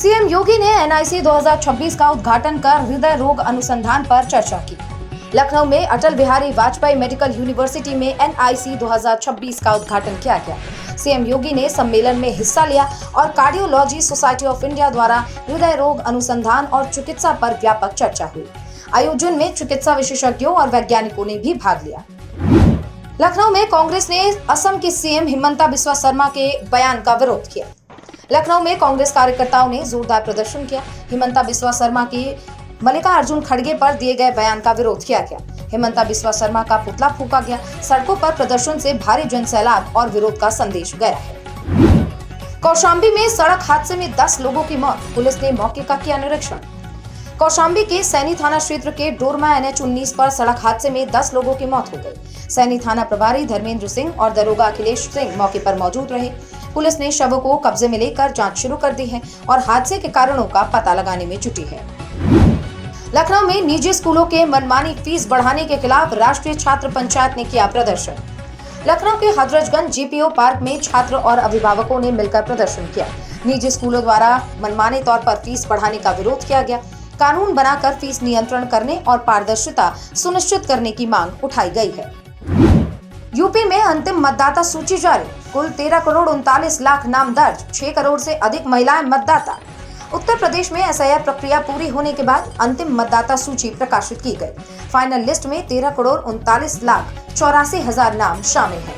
CM योगी ने NIC 2026 का उद्घाटन कर हृदय रोग अनुसंधान पर चर्चा की। लखनऊ में अटल बिहारी वाजपेयी मेडिकल यूनिवर्सिटी में एनआईसी 2026 का उद्घाटन किया गया। सीएम योगी ने सम्मेलन में हिस्सा लिया और कार्डियोलॉजी सोसाइटी ऑफ इंडिया द्वारा हृदय रोग अनुसंधान और चिकित्सा पर व्यापक चर्चा हुई। आयोजन में चिकित्सा विशेषज्ञों और वैज्ञानिकों ने भी भाग लिया। लखनऊ में कांग्रेस ने असम के सीएम हिमंता बिस्वा शर्मा के बयान का विरोध किया। लखनऊ में कांग्रेस कार्यकर्ताओं ने जोरदार प्रदर्शन किया। हिमंता बिस्वा शर्मा की मल्लिकार्जुन खड़गे पर दिए गए बयान का विरोध किया गया। हिमंता बिस्वा शर्मा का पुतला फूका गया। सड़कों पर प्रदर्शन से भारी जनसैलाब और विरोध का संदेश गया है। कौशाम्बी में सड़क हादसे में 10 लोगों की मौत, पुलिस ने मौके का किया निरीक्षण। कौशाम्बी के सैनी थाना क्षेत्र के डोरमा NH-19 पर सड़क हादसे में 10 लोगों की मौत हो गई। सैनी थाना प्रभारी धर्मेंद्र सिंह और दरोगा अखिलेश सिंह मौके पर मौजूद रहे। पुलिस ने शवों को कब्जे में लेकर जांच शुरू कर दी है और हादसे के कारणों का पता लगाने में जुटी है। लखनऊ में निजी स्कूलों के मनमानी फीस बढ़ाने के खिलाफ राष्ट्रीय छात्र पंचायत ने किया प्रदर्शन। लखनऊ के हजरतगंज GPO पार्क में छात्र और अभिभावकों ने मिलकर प्रदर्शन किया। निजी स्कूलों द्वारा मनमाने तौर पर फीस बढ़ाने का विरोध किया गया। कानून बनाकर फीस नियंत्रण करने और पारदर्शिता सुनिश्चित करने की मांग उठाई गई है। यूपी में अंतिम मतदाता सूची जारी, कुल 13 करोड़ 39 लाख नाम दर्ज, 6 करोड़ से अधिक महिलाएं मतदाता। उत्तर प्रदेश में SIR प्रक्रिया पूरी होने के बाद अंतिम मतदाता सूची प्रकाशित की गई। फाइनल लिस्ट में 13 करोड़ 39 लाख 84 हजार नाम शामिल हैं।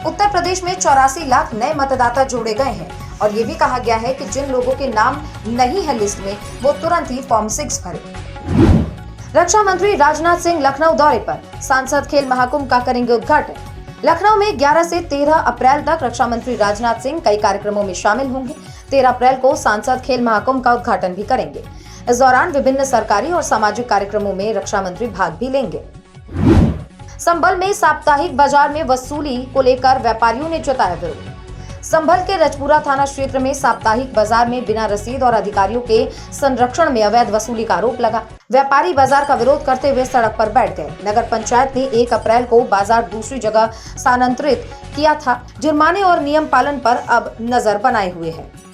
उत्तर प्रदेश में 84 लाख नए मतदाता जोड़े गए हैं और ये भी कहा गया है कि जिन लोगों के नाम नहीं है लिस्ट में वो तुरंत ही फॉर्म 6 भरें। रक्षा मंत्री राजनाथ सिंह लखनऊ दौरे पर, सांसद खेल महाकुंभ का करेंगे उद्घाटन। लखनऊ में 11 से 13 अप्रैल तक रक्षा मंत्री राजनाथ सिंह कई कार्यक्रमों में शामिल होंगे। 13 अप्रैल को सांसद खेल महाकुंभ का उद्घाटन भी करेंगे। इस दौरान विभिन्न सरकारी और सामाजिक कार्यक्रमों में रक्षा मंत्री भाग भी लेंगे। संभल में साप्ताहिक बाजार में वसूली को लेकर व्यापारियों ने जताया विरोध। संभल के रजपुरा थाना क्षेत्र में साप्ताहिक बाजार में बिना रसीद और अधिकारियों के संरक्षण में अवैध वसूली का आरोप लगा। व्यापारी बाजार का विरोध करते हुए सड़क पर बैठ गए। नगर पंचायत ने 1 अप्रैल को बाजार दूसरी जगह स्थानांतरित किया था। जुर्माने और नियम पालन पर अब नजर बनाए हुए है।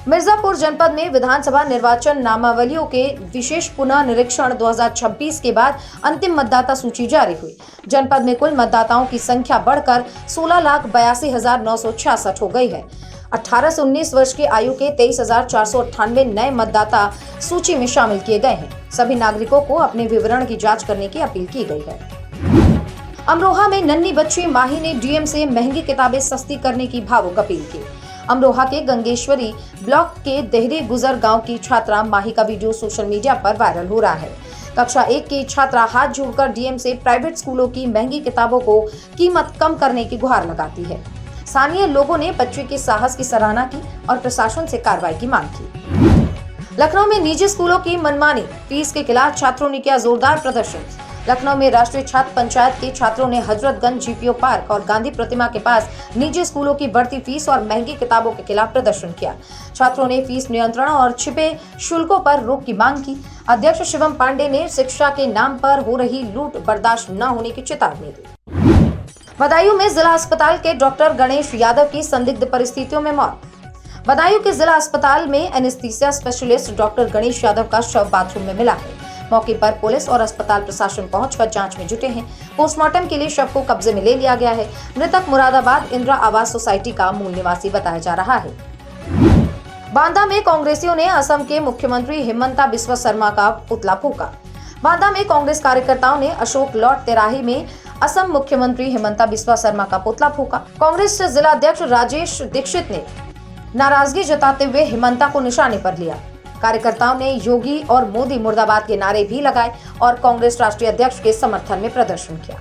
मिर्जापुर जनपद में विधानसभा निर्वाचन नामावलियों के विशेष पुनः निरीक्षण 2026 के बाद अंतिम मतदाता सूची जारी हुई। जनपद में कुल मतदाताओं की संख्या बढ़कर 16,82,966 हो गई है। 18 से 19 वर्ष की आयु के 23,498 नए मतदाता सूची में शामिल किए गए हैं। सभी नागरिकों को अपने विवरण की जाँच करने की अपील की गई है। अमरोहा में नन्ही बच्ची माही ने DM से महंगी किताबें सस्ती करने की भावुक अपील की। अमरोहा के गंगेश्वरी ब्लॉक के देहरी गुजर गांव की छात्रा माही का वीडियो सोशल मीडिया पर वायरल हो रहा है। कक्षा 1 की छात्रा हाथ जोड़कर DM से प्राइवेट स्कूलों की महंगी किताबों को कीमत कम करने की गुहार लगाती है। स्थानीय लोगों ने बच्चे के साहस की सराहना की और प्रशासन से कार्रवाई की मांग की। लखनऊ में निजी स्कूलों की मनमानी फीस के खिलाफ छात्रों ने किया जोरदार प्रदर्शन। लखनऊ में राष्ट्रीय छात्र पंचायत के छात्रों ने हजरतगंज GPO पार्क और गांधी प्रतिमा के पास निजी स्कूलों की बढ़ती फीस और महंगी किताबों के खिलाफ प्रदर्शन किया। छात्रों ने फीस नियंत्रण और छिपे शुल्कों पर रोक की मांग की। अध्यक्ष शिवम पांडे ने शिक्षा के नाम पर हो रही लूट बर्दाश्त न होने की चेतावनी दी। बदायूं में जिला अस्पताल के डॉक्टर गणेश यादव की संदिग्ध परिस्थितियों में मौत। बदायूं के जिला अस्पताल में anaesthesia specialist doctor Ganesh Yadav का शव बाथरूम में मिला है। मौके पर पुलिस और अस्पताल प्रशासन पहुंचकर जांच में जुटे हैं। पोस्टमार्टम के लिए शव को कब्जे में ले लिया गया है। मृतक मुरादाबाद इंदिरा आवास सोसाइटी का मूल निवासी बताया जा रहा है। बांदा में कांग्रेसियों ने असम के मुख्यमंत्री हिमंता बिस्वा शर्मा का पुतला फूका। बांदा में कांग्रेस कार्यकर्ताओं ने अशोक लॉट तिराही में असम मुख्यमंत्री हिमंता बिस्वा शर्मा का पुतला फूका। कांग्रेस जिला अध्यक्ष राजेश दीक्षित ने नाराजगी जताते हुए हिमंता को निशाने पर लिया। कार्यकर्ताओं ने योगी और मोदी मुर्दाबाद के नारे भी लगाए और कांग्रेस राष्ट्रीय अध्यक्ष के समर्थन में प्रदर्शन किया।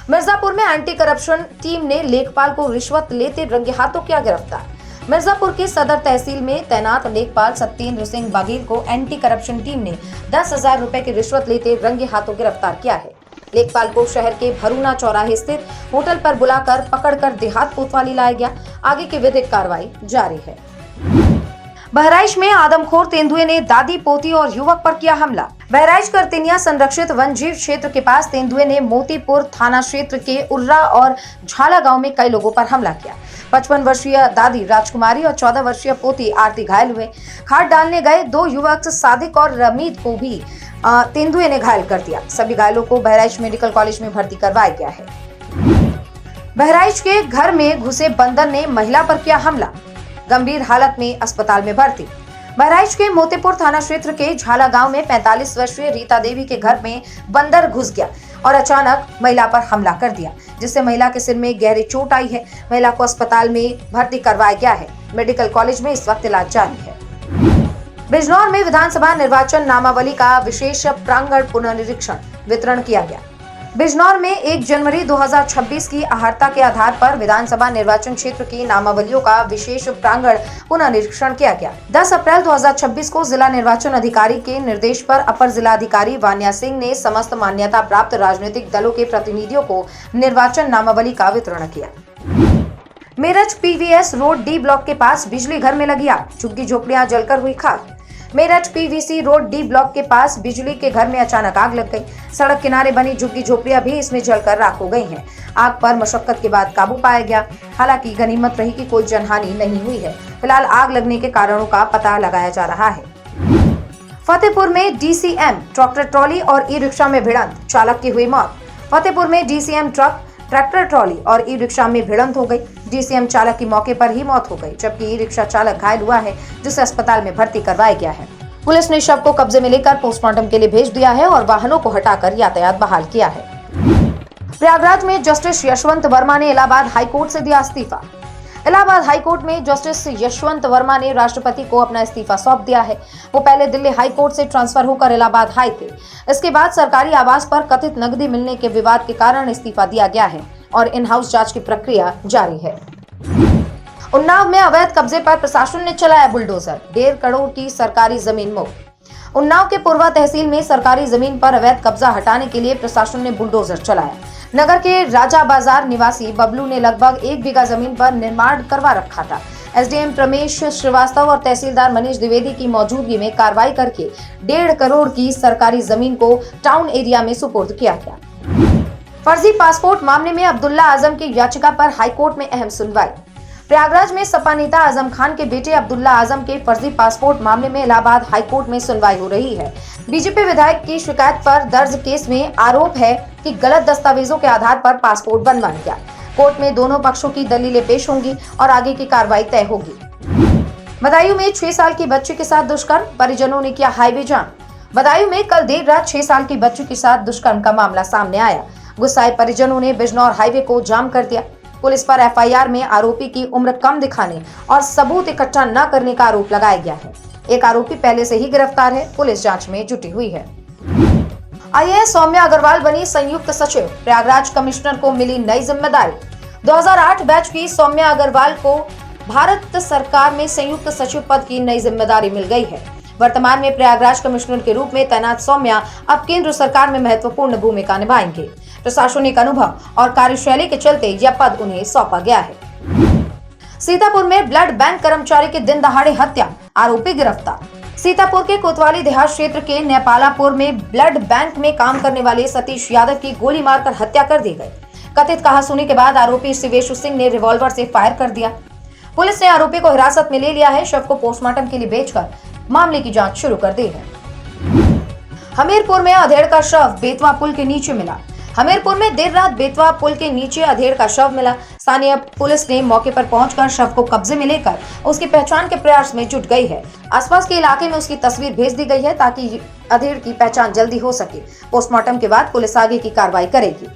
मिर्जापुर में एंटी करप्शन टीम ने लेखपाल को रिश्वत लेते रंगे हाथों किया गिरफ्तार। मिर्जापुर की सदर तहसील में तैनात लेखपाल सत्येंद्र सिंह बागीर को एंटी करप्शन टीम ने 10,000 रुपए की रिश्वत लेते रंगे हाथों गिरफ्तार किया है। लेखपाल को शहर के भरूना चौराहे स्थित होटल पर बुलाकर पकड़कर देहात कोतवाली लाया गया। आगे की विधिक कार्रवाई जारी है। बहराइच में आदमखोर तेंदुए ने दादी पोती और युवक पर किया हमला। बहराइच करतिनिया संरक्षित वन जीव क्षेत्र के पास तेंदुए ने मोतीपुर थाना क्षेत्र के उर्रा और झाला गांव में कई लोगों पर हमला किया। 55 वर्षीय दादी राजकुमारी और 14 वर्षीय पोती आरती घायल हुए। खाद डालने गए 2 युवक सादिक और रमीद को भी तेंदुए ने घायल कर दिया। सभी घायलों को बहराइच मेडिकल कॉलेज में भर्ती करवाया गया है। बहराइच के घर में घुसे बंदर ने महिला पर किया हमला, गंभीर हालत में अस्पताल में भर्ती। बहराइच के मोतीपुर थाना क्षेत्र के झाला गांव में 45 वर्षीय रीता देवी के घर में बंदर घुस गया और अचानक महिला पर हमला कर दिया, जिससे महिला के सिर में गहरी चोट आई है। महिला को अस्पताल में भर्ती करवाया गया है। मेडिकल कॉलेज में इस वक्त इलाज जारी है। बिजनौर में विधानसभा निर्वाचन नामावली का विशेष प्रांगण पुनर्निरीक्षण वितरण किया गया। बिजनौर में 1 जनवरी 2026 की अहर्ता के आधार पर विधानसभा निर्वाचन क्षेत्र की नामावलियों का विशेष प्रांगण पुनर्निरीक्षण किया गया। 10 अप्रैल 2026 को जिला निर्वाचन अधिकारी के निर्देश पर अपर जिलाधिकारी वान्या सिंह ने समस्त मान्यता प्राप्त राजनीतिक दलों के प्रतिनिधियों को निर्वाचन नामावली का वितरण किया। Meerut PVS road D block के पास बिजली घर में लगी आग, झुग्गी झोपड़ियां जलकर हुई खाक। Meerut PVC road D block के पास बिजली के घर में अचानक आग लग गई। सड़क किनारे बनी झुग्गी झोपड़ियां भी इसमें जलकर राख हो गई हैं। आग पर मशक्कत के बाद काबू पाया गया। हालांकि गनीमत रही कि कोई जनहानि नहीं हुई है। फिलहाल आग लगने के कारणों का पता लगाया जा रहा है। फतेहपुर में डीसीएम ट्रैक्टर ट्रॉली और ई रिक्शा में भिड़ंत, चालक की हुई मौत। फतेहपुर में डीसीएम ट्रक, ट्रैक्टर ट्रॉली और ई रिक्शा में भिड़ंत हो गई। डीसीएम चालक की मौके पर ही मौत हो गई, जबकि ई रिक्शा चालक घायल हुआ है, जिसे अस्पताल में भर्ती करवाया गया है। पुलिस ने शव को कब्जे में लेकर पोस्टमार्टम के लिए भेज दिया है और वाहनों को हटाकर यातायात बहाल किया है। प्रयागराज में जस्टिस यशवंत वर्मा ने इलाहाबाद हाईकोर्ट से दिया इस्तीफा। इलाहाबाद हाईकोर्ट में जस्टिस यशवंत वर्मा ने राष्ट्रपति को अपना इस्तीफा सौंप दिया है। वो पहले दिल्ली हाईकोर्ट से ट्रांसफर होकर इलाहाबाद आए थे। इसके बाद सरकारी आवास पर कथित नकदी मिलने के विवाद के कारण इस्तीफा दिया गया है और इन हाउस जांच की प्रक्रिया जारी है। उन्नाव में अवैध कब्जे पर प्रशासन ने चलाया बुलडोजर, 1.5 करोड़ की सरकारी जमीन मुक्त। उन्नाव के पूर्वा तहसील में सरकारी जमीन पर अवैध कब्जा हटाने के लिए प्रशासन ने बुलडोजर चलाया। नगर के राजा बाजार निवासी बबलू ने लगभग 1 बीघा जमीन पर निर्माण करवा रखा था। एसडीएम प्रमेश श्रीवास्तव और तहसीलदार मनीष द्विवेदी की मौजूदगी में कार्रवाई करके 1.5 करोड़ की सरकारी जमीन को टाउन एरिया में सुपुर्द किया गया। फर्जी पासपोर्ट मामले में अब्दुल्ला आजम की याचिका पर हाईकोर्ट में अहम सुनवाई। प्रयागराज में सपा नेता आजम खान के बेटे अब्दुल्ला आजम के फर्जी पासपोर्ट मामले में इलाहाबाद हाईकोर्ट में सुनवाई हो रही है। बीजेपी विधायक की शिकायत पर दर्ज केस में आरोप है कि गलत दस्तावेजों के आधार पर पासपोर्ट बनवाया गया। कोर्ट में दोनों पक्षों की दलीलें पेश होंगी और आगे की कार्रवाई तय होगी। बदायूं में 6 साल की बच्ची के साथ दुष्कर्म, परिजनों ने किया हाईवे जाम। बदायूं में कल देर रात 6 साल की बच्ची के साथ दुष्कर्म का मामला सामने आया। गुस्साए परिजनों ने बिजनौर हाईवे को जाम कर दिया। पुलिस पर एफआईआर में आरोपी की उम्र कम दिखाने और सबूत इकट्ठा न करने का आरोप लगाया गया है। एक आरोपी पहले से ही गिरफ्तार है। पुलिस जांच में जुटी हुई है। आईएएस सौम्या अग्रवाल बनी संयुक्त सचिव, प्रयागराज कमिश्नर को मिली नई जिम्मेदारी। 2008 बैच की सौम्या अग्रवाल को भारत सरकार में संयुक्त सचिव पद की नई जिम्मेदारी मिल गई है। वर्तमान में प्रयागराज कमिश्नर के रूप में तैनात सौम्या अब केंद्र सरकार में महत्वपूर्ण भूमिका निभाएंगे। प्रशासनिक अनुभव और कार्यशैली के चलते यह पद उन्हें सौंपा गया है। सीतापुर में ब्लड बैंक कर्मचारी की दिन दहाड़े हत्या, आरोपी गिरफ्तार। सीतापुर के कोतवाली देहात क्षेत्र के नेपालापुर में ब्लड बैंक में काम करने वाले सतीश यादव की गोली मारकर हत्या कर दी गई। कथित कहासुनी के बाद आरोपी शिवेशु सिंह ने रिवॉल्वर से फायर कर दिया। पुलिस ने आरोपी को हिरासत में ले लिया है। शव को पोस्टमार्टम के लिए भेजकर मामले की जांच शुरू कर दी है। हमीरपुर में अधेड़ का शव बेतवा पुल के नीचे मिला। हमीरपुर में देर रात बेतवा पुल के नीचे अधेड़ का शव मिला। स्थानीय पुलिस ने मौके पर पहुंचकर शव को कब्जे में लेकर उसकी पहचान के प्रयास में जुट गई है। आसपास के इलाके में उसकी तस्वीर भेज दी गई है ताकि अधेड़ की पहचान जल्दी हो सके। पोस्टमार्टम के बाद पुलिस आगे की कार्रवाई करेगी।